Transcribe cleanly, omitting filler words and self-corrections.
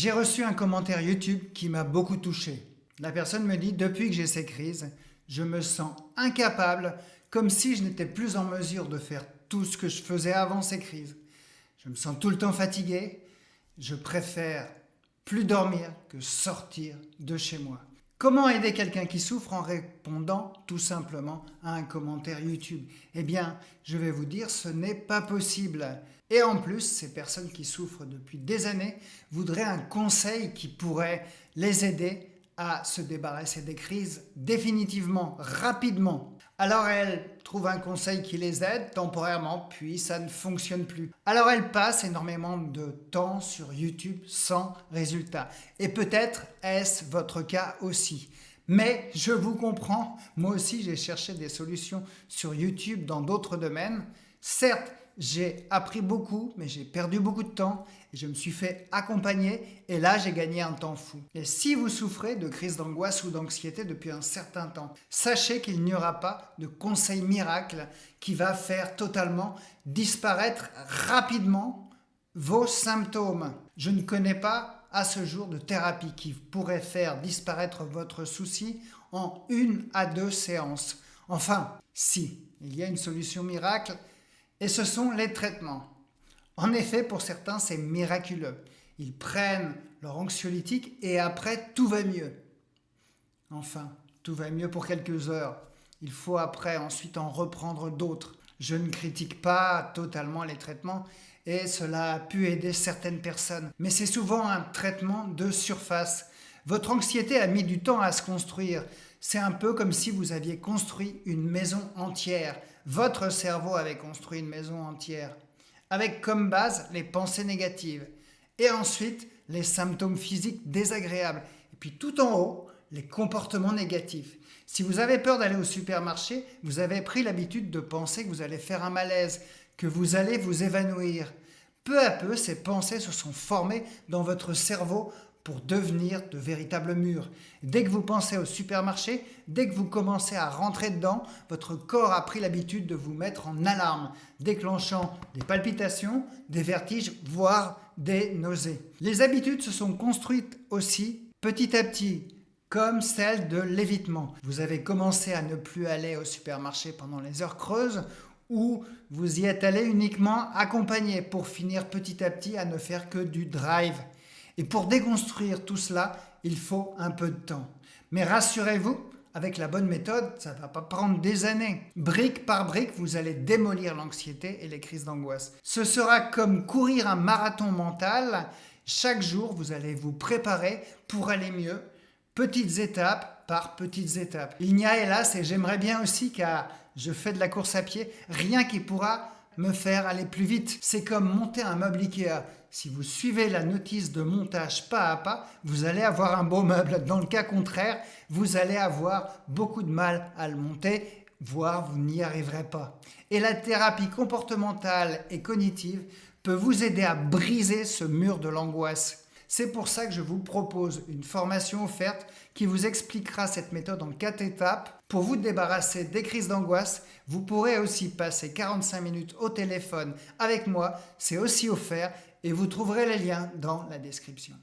J'ai reçu un commentaire YouTube qui m'a beaucoup touché. La personne me dit: depuis que j'ai ces crises, je me sens incapable, comme si je n'étais plus en mesure de faire tout ce que je faisais avant ces crises. Je me sens tout le temps fatigué, je préfère plus dormir que sortir de chez moi. Comment aider quelqu'un qui souffre en répondant tout simplement à un commentaire YouTube? Eh bien, je vais vous dire, ce n'est pas possible. Et en plus, ces personnes qui souffrent depuis des années voudraient un conseil qui pourrait les aider à se débarrasser des crises définitivement, rapidement. Alors elles trouvent un conseil qui les aide temporairement, puis ça ne fonctionne plus. Alors elles passent énormément de temps sur YouTube sans résultat. Et peut-être est-ce votre cas aussi. Mais je vous comprends, moi aussi j'ai cherché des solutions sur YouTube dans d'autres domaines. Certes, j'ai appris beaucoup, mais j'ai perdu beaucoup de temps et je me suis fait accompagner et là j'ai gagné un temps fou. Et si vous souffrez de crise d'angoisse ou d'anxiété depuis un certain temps, sachez qu'il n'y aura pas de conseil miracle qui va faire totalement disparaître rapidement vos symptômes. Je ne connais pas à ce jour de thérapie qui pourrait faire disparaître votre souci en 1 à 2 séances. Enfin, si, il y a une solution miracle, et ce sont les traitements. En effet, pour certains, c'est miraculeux. Ils prennent leur anxiolytique et après, tout va mieux. Enfin, tout va mieux pour quelques heures. Il faut après ensuite en reprendre d'autres. Je ne critique pas totalement les traitements et cela a pu aider certaines personnes. Mais c'est souvent un traitement de surface. Votre anxiété a mis du temps à se construire. C'est un peu comme si vous aviez construit une maison entière. Votre cerveau avait construit une maison entière, avec comme base les pensées négatives, et ensuite les symptômes physiques désagréables, et puis tout en haut, les comportements négatifs. Si vous avez peur d'aller au supermarché, vous avez pris l'habitude de penser que vous allez faire un malaise, que vous allez vous évanouir. Peu à peu, ces pensées se sont formées dans votre cerveau pour devenir de véritables murs. Dès que vous pensez au supermarché, dès que vous commencez à rentrer dedans, votre corps a pris l'habitude de vous mettre en alarme, déclenchant des palpitations, des vertiges, voire des nausées. Les habitudes se sont construites aussi petit à petit, comme celle de l'évitement. Vous avez commencé à ne plus aller au supermarché pendant les heures creuses, ou vous y êtes allé uniquement accompagné pour finir petit à petit à ne faire que du drive. Et pour déconstruire tout cela, il faut un peu de temps. Mais rassurez-vous, avec la bonne méthode, ça ne va pas prendre des années. Brique par brique, vous allez démolir l'anxiété et les crises d'angoisse. Ce sera comme courir un marathon mental. Chaque jour, vous allez vous préparer pour aller mieux, petites étapes par petites étapes. Il n'y a hélas, et j'aimerais bien aussi, car je fais de la course à pied, rien qui pourra me faire aller plus vite. C'est comme monter un meuble Ikea. Si vous suivez la notice de montage pas à pas, vous allez avoir un beau meuble. Dans le cas contraire, vous allez avoir beaucoup de mal à le monter, voire vous n'y arriverez pas. Et la thérapie comportementale et cognitive peut vous aider à briser ce mur de l'angoisse. C'est pour ça que je vous propose une formation offerte qui vous expliquera cette méthode en 4 étapes. Pour vous débarrasser des crises d'angoisse, vous pourrez aussi passer 45 minutes au téléphone avec moi, c'est aussi offert et vous trouverez les liens dans la description.